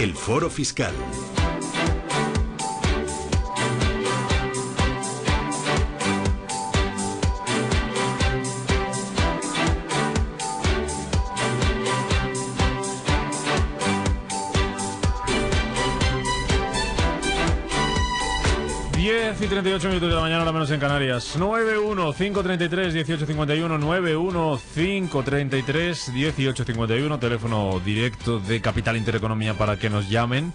El Foro Fiscal. Y 38 minutos de la mañana, ahora menos en Canarias. 91-533-1851, 91-533-1851, teléfono directo de Capital Intereconomía para que nos llamen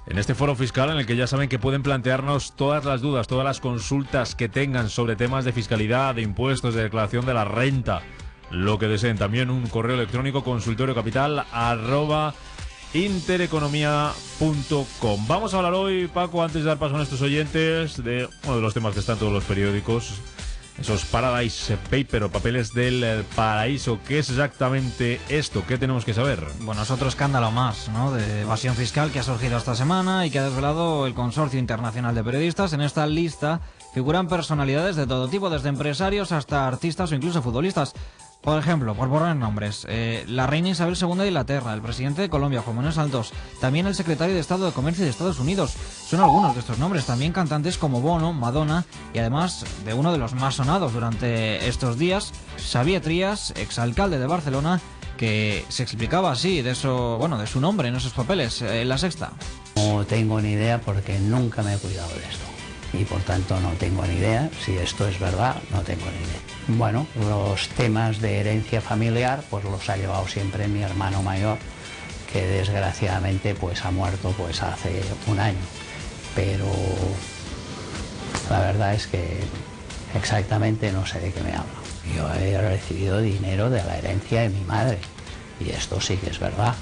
en este foro fiscal en el que ya saben que pueden plantearnos todas las dudas, todas las consultas que tengan sobre temas de fiscalidad, de impuestos, de declaración de la renta, lo que deseen. También un correo electrónico consultoriocapital@intereconomia.com. Vamos a hablar hoy, Paco, antes de dar paso a nuestros oyentes, de uno de los temas que está en todos los periódicos, esos Paradise Paper o papeles del paraíso. ¿Qué es exactamente esto? ¿Qué tenemos que saber? Bueno, es otro escándalo más, ¿no?, de evasión fiscal que ha surgido esta semana y que ha desvelado el Consorcio Internacional de Periodistas. En esta lista figuran personalidades de todo tipo, desde empresarios hasta artistas o incluso futbolistas. Por ejemplo, por poner nombres, la reina Isabel II de Inglaterra, el presidente de Colombia, Juan Manuel Santos, también el secretario de Estado de Comercio de Estados Unidos. Son algunos de estos nombres, también cantantes como Bono, Madonna y además de uno de los más sonados durante estos días, Xavier Trias, exalcalde de Barcelona, que se explicaba así de eso, bueno, de su nombre en esos papeles, en La Sexta. No tengo ni idea porque nunca me he cuidado de esto. Y por tanto no tengo ni idea, si esto es verdad, no tengo ni idea. Bueno, los temas de herencia familiar pues los ha llevado siempre mi hermano mayor, que desgraciadamente pues ha muerto pues hace un año. Pero la verdad es que exactamente no sé de qué me habla. Yo he recibido dinero de la herencia de mi madre y esto sí que es verdad,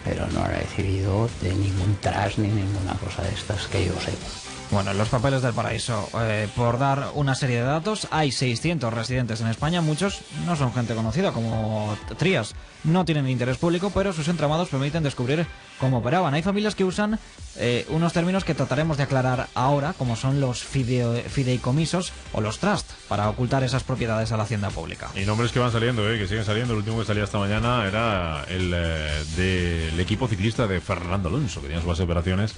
pero no he recibido de ningún trust ni ninguna cosa de estas que yo sepa. Bueno, los papeles del paraíso, por dar una serie de datos, hay 600 residentes en España, muchos no son gente conocida como Trias, no tienen interés público, pero sus entramados permiten descubrir cómo operaban. Hay familias que usan unos términos que trataremos de aclarar ahora, como son los fideicomisos o los trust, para ocultar esas propiedades a la hacienda pública. Y nombres que van saliendo, que siguen saliendo. El último que salía esta mañana era el del equipo ciclista de Fernando Alonso, que tenía su base de operaciones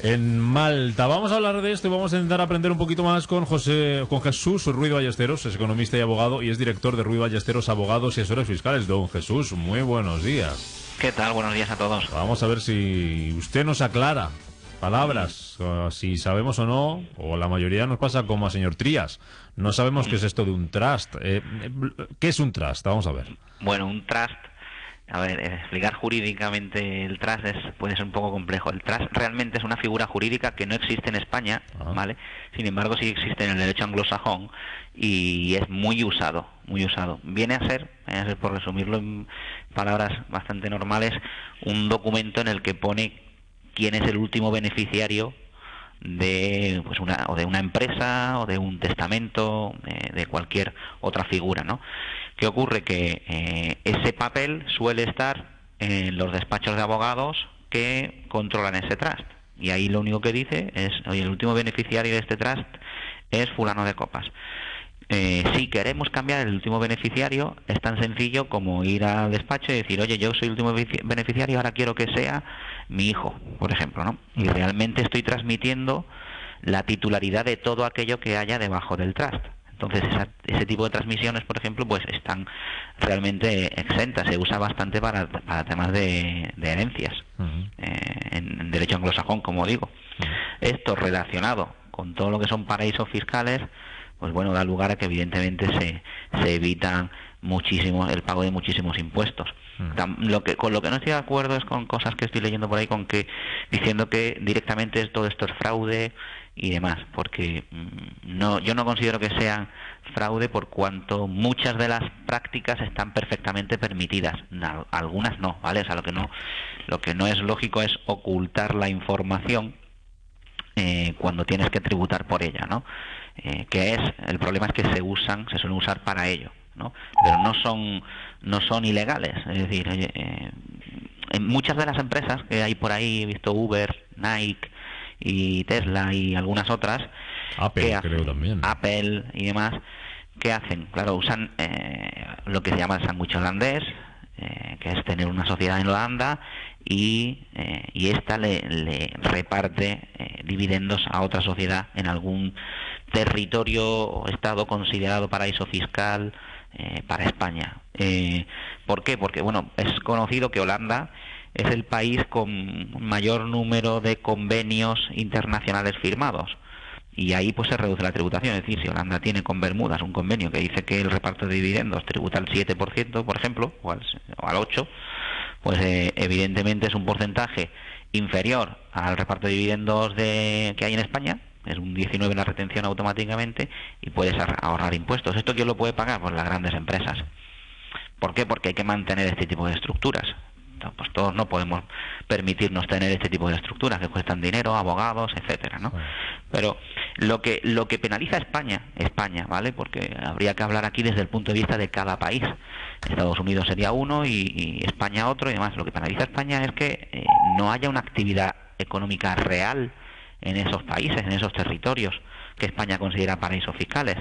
en Malta. Vamos a hablar de esto y vamos a intentar aprender un poquito más con Jesús Ruiz Ballesteros, es economista y abogado y es director de Ruiz Ballesteros Abogados y Asesores Fiscales. Don Jesús, muy buenos días. ¿Qué tal? Buenos días a todos. Vamos a ver si usted nos aclara palabras, si sabemos o no, o la mayoría nos pasa como a señor Trias. No sabemos qué es esto de un trust. ¿Qué es un trust? Vamos a ver. Bueno, un trust, a ver, explicar jurídicamente el trust puede ser un poco complejo. El trust realmente es una figura jurídica que no existe en España, ¿vale? Sin embargo, sí existe en el derecho anglosajón y es muy usado, muy usado. Viene a ser, por resumirlo en palabras bastante normales, un documento en el que pone quién es el último beneficiario de pues de una empresa o de un testamento, de cualquier otra figura, ¿no? ¿Qué ocurre? Que ese papel suele estar en los despachos de abogados que controlan ese trust. Y ahí lo único que dice es, oye, el último beneficiario de este trust es fulano de copas. Si queremos cambiar el último beneficiario, es tan sencillo como ir al despacho y decir, oye, yo soy el último beneficiario, ahora quiero que sea mi hijo, por ejemplo, ¿no? Y realmente estoy transmitiendo la titularidad de todo aquello que haya debajo del trust. Entonces ese tipo de transmisiones, por ejemplo, pues están realmente exentas. Se usa bastante para temas de herencias, en derecho anglosajón, como digo. Esto relacionado con todo lo que son paraísos fiscales, pues bueno, da lugar a que evidentemente se evitan muchísimo el pago de muchísimos impuestos. Con lo que no estoy de acuerdo es con cosas que estoy leyendo por ahí, diciendo que directamente todo esto es fraude y demás, porque yo no considero que sea fraude por cuanto muchas de las prácticas están perfectamente permitidas, algunas no, ¿vale? O sea, lo que no es lógico es ocultar la información cuando tienes que tributar por ella, ¿no? El problema es que se suelen usar para ello, ¿no? Pero no son ilegales. Es decir, en muchas de las empresas que hay por ahí, he visto Uber, Nike y Tesla y algunas otras, Apple, creo también. Apple y demás, ¿qué hacen? Claro, usan lo que se llama el sándwich holandés, que es tener una sociedad en Holanda y esta le reparte dividendos a otra sociedad en algún territorio o estado considerado paraíso fiscal para España. ¿Por qué? Porque bueno, es conocido que Holanda es el país con mayor número de convenios internacionales firmados. Y ahí pues se reduce la tributación. Es decir, si Holanda tiene con Bermudas un convenio que dice que el reparto de dividendos tributa al 7%, por ejemplo, o al 8%, pues evidentemente es un porcentaje inferior al reparto de dividendos que hay en España. Es un 19% la retención automáticamente y puedes ahorrar impuestos. ¿Esto quién lo puede pagar? Pues las grandes empresas. ¿Por qué? Porque hay que mantener este tipo de estructuras. Pues todos no podemos permitirnos tener este tipo de estructuras que cuestan dinero, abogados, etcétera, ¿no? Pero lo que penaliza a España, ¿vale? Porque habría que hablar aquí desde el punto de vista de cada país. Estados Unidos sería uno y España otro y demás. Lo que penaliza a España es que no haya una actividad económica real en esos países, en esos territorios que España considera paraísos fiscales.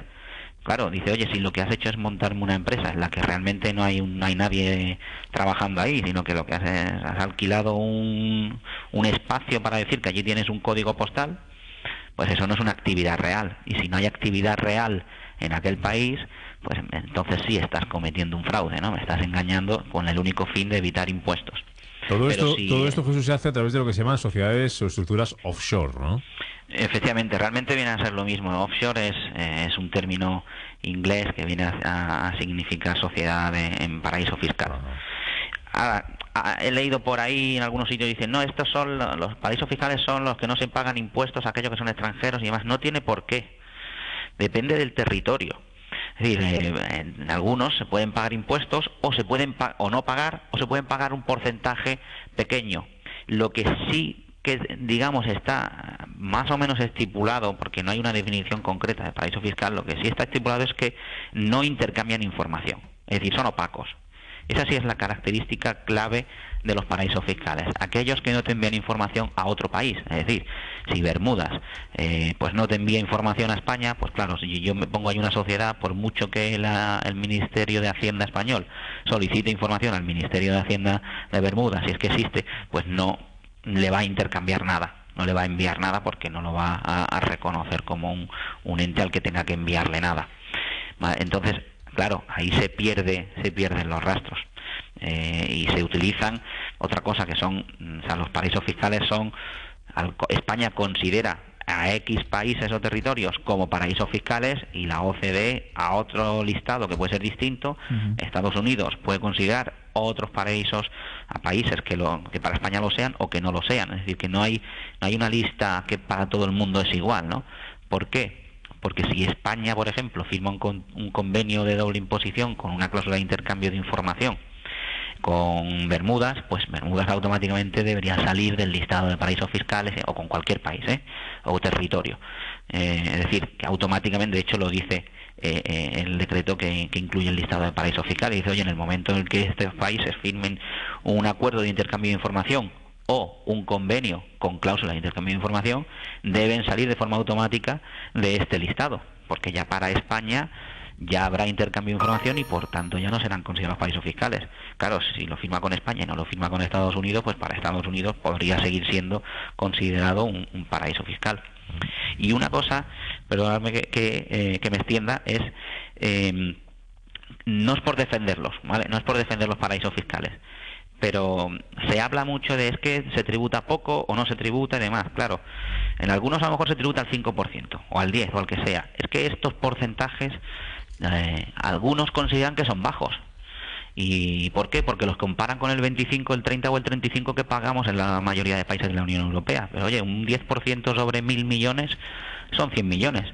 Claro, dice, oye, si lo que has hecho es montarme una empresa en la que realmente no hay nadie trabajando ahí, sino que lo que has alquilado un espacio para decir que allí tienes un código postal, pues eso no es una actividad real. Y si no hay actividad real en aquel país, pues entonces sí estás cometiendo un fraude, ¿no? Me estás engañando con el único fin de evitar impuestos. Todo esto, Jesús, se hace a través de lo que se llaman sociedades o estructuras offshore, ¿no? Efectivamente, realmente viene a ser lo mismo. Offshore es un término inglés que viene a significar sociedad en paraíso fiscal. Ahora, he leído por ahí en algunos sitios dicen, no, estos son los paraísos fiscales, son los que no se pagan impuestos a aquellos que son extranjeros y demás. No tiene por qué. Depende del territorio. Es decir, en algunos se pueden pagar impuestos o se pueden o no pagar, o se pueden pagar un porcentaje pequeño. Lo que sí que, digamos, está más o menos estipulado, porque no hay una definición concreta de paraíso fiscal, lo que sí está estipulado es que no intercambian información, es decir, son opacos. Esa sí es la característica clave de los paraísos fiscales. Aquellos que no te envían información a otro país. Es decir, si Bermudas pues no te envía información a España, pues claro, si yo me pongo ahí una sociedad, por mucho que el Ministerio de Hacienda español solicite información al Ministerio de Hacienda de Bermudas, si es que existe, pues no le va a intercambiar nada. No le va a enviar nada porque no lo va a reconocer como un ente al que tenga que enviarle nada. Entonces, claro, ahí se pierden los rastros y se utilizan otra cosa que son, o sea, los paraísos fiscales son, España considera a X países o territorios como paraísos fiscales y la OCDE a otro listado que puede ser distinto. Estados Unidos puede considerar otros paraísos a países que para España lo sean o que no lo sean. Es decir, que no hay una lista que para todo el mundo es igual, ¿no? ¿Por qué? Porque si España, por ejemplo, firma un convenio de doble imposición con una cláusula de intercambio de información con Bermudas, pues Bermudas automáticamente debería salir del listado de paraísos fiscales o con cualquier país o territorio. Es decir, que automáticamente, de hecho lo dice el decreto que incluye el listado de paraísos fiscales, dice, oye, en el momento en el que estos países firmen un acuerdo de intercambio de información o un convenio con cláusula de intercambio de información, deben salir de forma automática de este listado, porque ya para España ya habrá intercambio de información y por tanto ya no serán considerados paraísos fiscales. Claro, si lo firma con España y no lo firma con Estados Unidos, pues para Estados Unidos podría seguir siendo considerado un paraíso fiscal. Y una cosa, perdonadme que me extienda, es no es por defenderlos, ¿vale? No es por defender los paraísos fiscales, pero se habla mucho de es que se tributa poco o no se tributa y demás. Claro, en algunos a lo mejor se tributa al 5% o al 10% o al que sea. Es que estos porcentajes algunos consideran que son bajos. ¿Y por qué? Porque los comparan con el 25, el 30 o el 35 que pagamos en la mayoría de países de la Unión Europea. Pero oye, un 10% sobre 1.000 millones son 100 millones.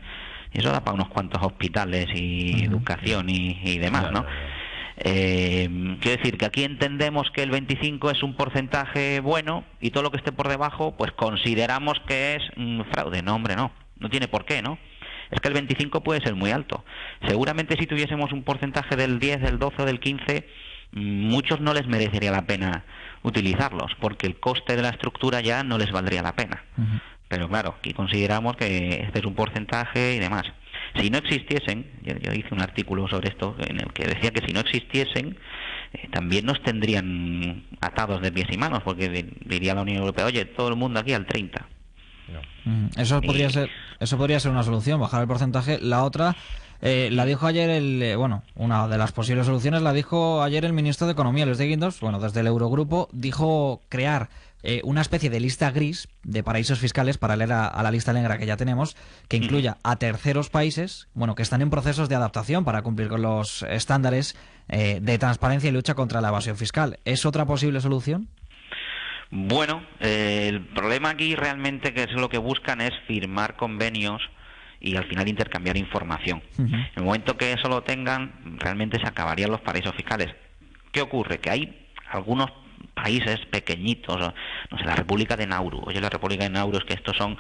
Y eso da para unos cuantos hospitales y educación y demás, ¿no? Quiero decir que aquí entendemos que el 25 es un porcentaje bueno y todo lo que esté por debajo pues consideramos que es fraude. No, hombre, no tiene por qué, ¿no? Es que el 25 puede ser muy alto. Seguramente si tuviésemos un porcentaje del 10, del 12 o del 15, muchos no les merecería la pena utilizarlos, porque el coste de la estructura ya no les valdría la pena. Pero claro, aquí consideramos que este es un porcentaje y demás. Si no existiesen, yo hice un artículo sobre esto en el que decía que si no existiesen también nos tendrían atados de pies y manos, porque diría la Unión Europea, oye, todo el mundo aquí al 30. Eso podría ser una solución, bajar el porcentaje. La otra la dijo ayer una de las posibles soluciones la dijo ayer el ministro de Economía, Luis de Guindos, desde el Eurogrupo, dijo crear una especie de lista gris de paraísos fiscales paralela a la lista negra que ya tenemos, que incluya a terceros países, que están en procesos de adaptación para cumplir con los estándares de transparencia y lucha contra la evasión fiscal. ¿Es otra posible solución? Bueno, el problema aquí realmente que es lo que buscan es firmar convenios y al final intercambiar información. En el momento que eso lo tengan, realmente se acabarían los paraísos fiscales. ¿Qué ocurre? Que hay algunos países pequeñitos, no sé, la República de Nauru. Oye, la República de Nauru es que estos son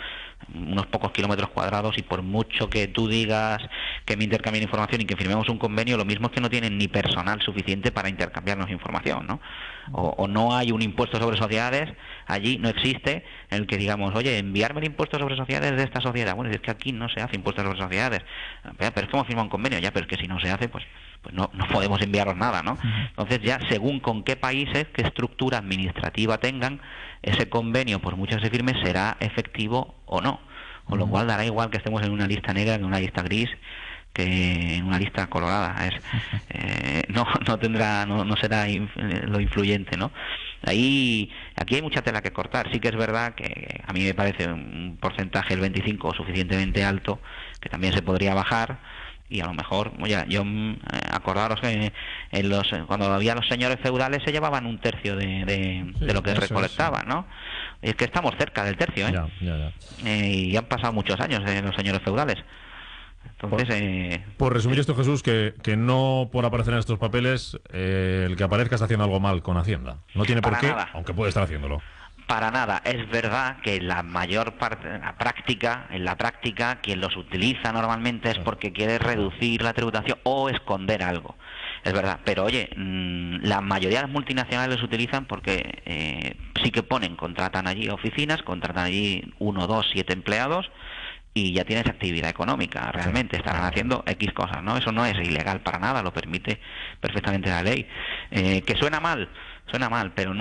unos pocos kilómetros cuadrados y por mucho que tú digas que me intercambien información y que firmemos un convenio, lo mismo es que no tienen ni personal suficiente para intercambiarnos información, ¿no? O no hay un impuesto sobre sociedades, allí no existe en el que digamos, oye, enviarme el impuesto sobre sociedades de esta sociedad. Bueno, es que aquí no se hace impuesto sobre sociedades. Pero es que hemos firmado un convenio, ya, pero es que si no se hace, pues no podemos enviaros nada, ¿no? Entonces ya, según con qué países, qué estructura administrativa tengan, ese convenio, por mucho que se firme, será efectivo o no. Con lo cual dará igual que estemos en una lista negra que en una lista gris, que en una lista colorada. No será lo influyente, ¿no? Aquí hay mucha tela que cortar. Sí que es verdad que a mí me parece un porcentaje, el 25, suficientemente alto, que también se podría bajar. Y a lo mejor, acordaros que cuando había los señores feudales se llevaban un tercio de lo que recolectaban, ¿no? Es que estamos cerca del tercio, ¿eh? Ya. Y han pasado muchos años de los señores feudales. Entonces, por resumir esto, Jesús, que no por aparecer en estos papeles el que aparezca está haciendo algo mal con Hacienda. No tiene por qué, nada. aunque puede estar haciéndolo. Para nada. Es verdad que la mayor parte, en la práctica, quien los utiliza normalmente es porque quiere reducir la tributación o esconder algo. Es verdad, pero oye, la mayoría de las multinacionales los utilizan porque sí que contratan allí oficinas, contratan allí 1, 2, 7 empleados y ya tienes actividad económica, realmente estarán haciendo X cosas, ¿no? Eso no es ilegal para nada, lo permite perfectamente la ley. ¿Que suena mal, pero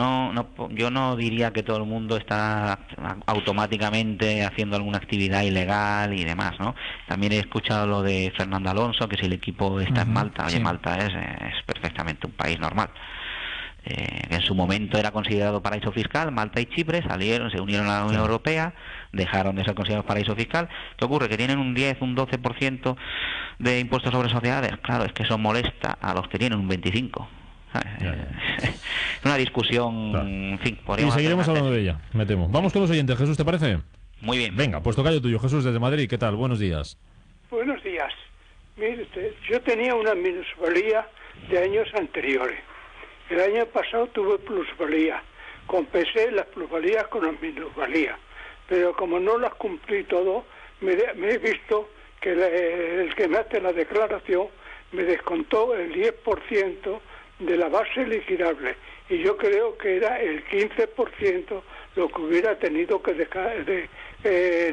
yo no diría que todo el mundo está automáticamente haciendo alguna actividad ilegal y demás, ¿no? También he escuchado lo de Fernando Alonso, que si el equipo está en Malta, oye, sí. Malta es perfectamente un país normal. En su momento era considerado paraíso fiscal, Malta y Chipre se unieron a la Unión Europea, dejaron de ser considerados paraíso fiscal. ¿Qué ocurre? Que tienen un 10, un 12% de impuestos sobre sociedades. Claro, es que eso molesta a los que tienen un 25%. Es una discusión, claro. En fin, y seguiremos hablando de ella, me temo. Vamos con los oyentes, Jesús, ¿te parece? Muy bien. Venga, pues tocayo tuyo, Jesús, desde Madrid. ¿Qué tal? Buenos días. Buenos días. Mire usted, yo tenía una minusvalía de años anteriores. El año pasado tuve plusvalía. Compensé las plusvalías con las minusvalías. Pero como no las cumplí todo, me he visto que el que me hace la declaración me descontó el 10% de la base liquidable. Y yo creo que era el 15% lo que hubiera tenido que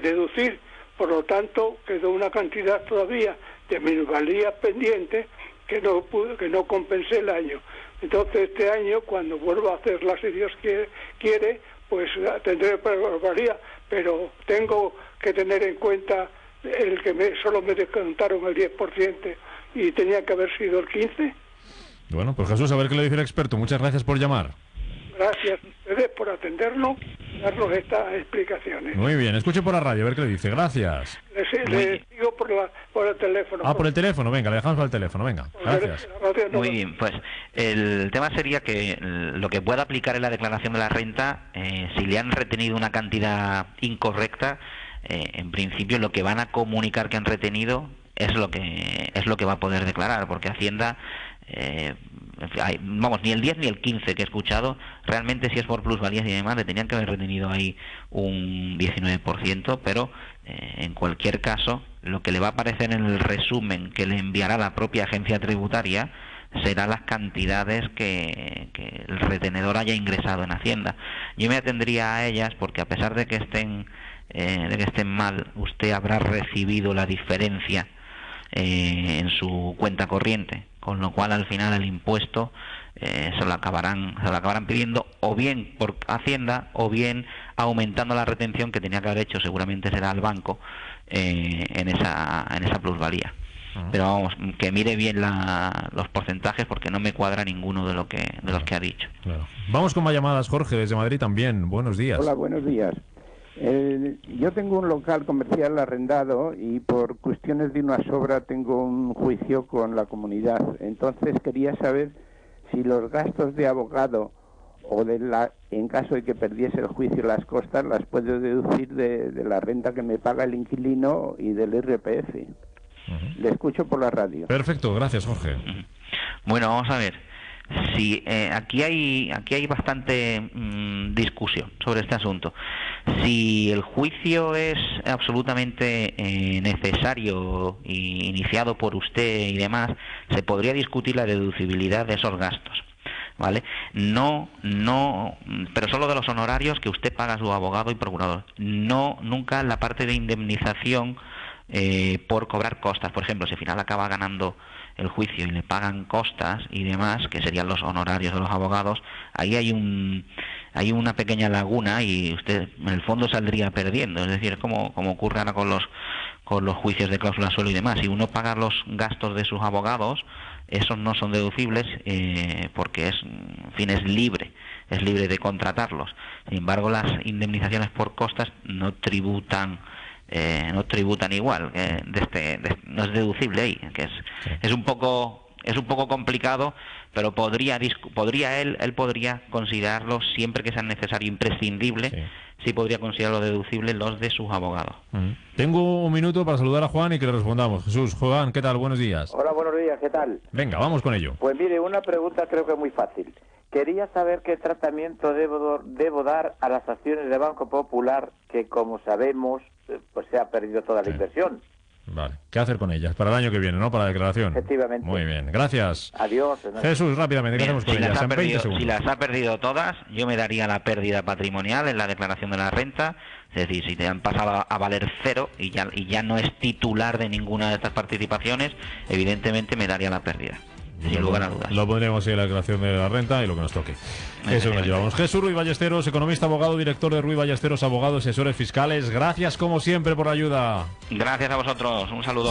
deducir. Por lo tanto, quedó una cantidad todavía de minusvalías pendientes que no compensé el año. Entonces este año, cuando vuelva a hacerla, si Dios quiere, pues tendré plusvalía, pero tengo que tener en cuenta el que solo me descontaron el 10% y tenía que haber sido el 15%. Bueno, pues Jesús, a ver qué le dice el experto. Muchas gracias por llamar. Gracias a ustedes por atendernos y darnos estas explicaciones. Muy bien, escuche por la radio, a ver qué le dice. Gracias. Le digo por el teléfono. Por el teléfono, venga, le dejamos por el teléfono, venga. Gracias. Muy bien, pues el tema sería que lo que pueda aplicar en la declaración de la renta, si le han retenido una cantidad incorrecta, en principio lo que van a comunicar que han retenido es lo que va a poder declarar, porque Hacienda... ni el 10 ni el 15 que he escuchado, realmente si es por plusvalías y demás le tenían que haber retenido ahí un 19%, pero en cualquier caso lo que le va a aparecer en el resumen que le enviará la propia agencia tributaria será las cantidades que el retenedor haya ingresado en Hacienda. Yo me atendría a ellas porque a pesar de que estén mal, usted habrá recibido la diferencia en su cuenta corriente, con lo cual al final el impuesto se lo acabarán pidiendo, o bien por Hacienda, o bien aumentando la retención que tenía que haber hecho, seguramente será el banco, en esa plusvalía. Pero vamos, que mire bien los porcentajes, porque no me cuadra ninguno de los que ha dicho. Claro. Vamos con más llamadas. Jorge, desde Madrid también. Buenos días. Hola, buenos días. Yo tengo un local comercial arrendado y por cuestiones de una sobra tengo un juicio con la comunidad. Entonces quería saber si los gastos de abogado o en caso de que perdiese el juicio las costas, las puedo deducir de la renta que me paga el inquilino y del IRPF. Le escucho por la radio. Perfecto, gracias, Jorge. Bueno, vamos a ver. Sí, aquí hay bastante discusión sobre este asunto. Si el juicio es absolutamente necesario y iniciado por usted y demás, se podría discutir la deducibilidad de esos gastos, ¿vale? No, pero solo de los honorarios que usted paga a su abogado y procurador. Nunca la parte de indemnización por cobrar costas. Por ejemplo, si al final acaba ganando el juicio y le pagan costas y demás, que serían los honorarios de los abogados, ahí hay una pequeña laguna y usted en el fondo saldría perdiendo. Es decir, como ocurre ahora con los juicios de cláusula suelo y demás. Si uno paga los gastos de sus abogados, esos no son deducibles, porque es libre de contratarlos. Sin embargo, las indemnizaciones por costas no tributan igual, no es deducible ahí, que es un poco complicado, pero él podría considerarlo, siempre que sea necesario, imprescindible, sí podría considerarlo deducible los de sus abogados. Tengo un minuto para saludar a Juan y que le respondamos. Jesús, Juan, ¿qué tal? Buenos días. Hola, buenos días, ¿qué tal? Venga, vamos con ello. Pues mire, una pregunta creo que es muy fácil. Quería saber qué tratamiento debo dar a las acciones de Banco Popular, que como sabemos, pues se ha perdido toda la inversión. Vale, ¿qué hacer con ellas? Para el año que viene, ¿no? Para la declaración. Efectivamente. Muy bien, gracias. Adiós. Jesús, rápidamente, ¿qué hacemos con ellas? En 20 segundos. Si las ha perdido todas, yo me daría la pérdida patrimonial en la declaración de la renta. Es decir, si te han pasado a valer cero y ya no es titular de ninguna de estas participaciones, evidentemente me daría la pérdida. Sin lugar a dudas. Lo pondremos en la declaración de la renta y lo que nos toque. Eso nos llevamos. Jesús Ruiz Ballesteros, economista, abogado, director de Ruiz Ballesteros, abogados y asesores fiscales. Gracias, como siempre, por la ayuda. Gracias a vosotros. Un saludo.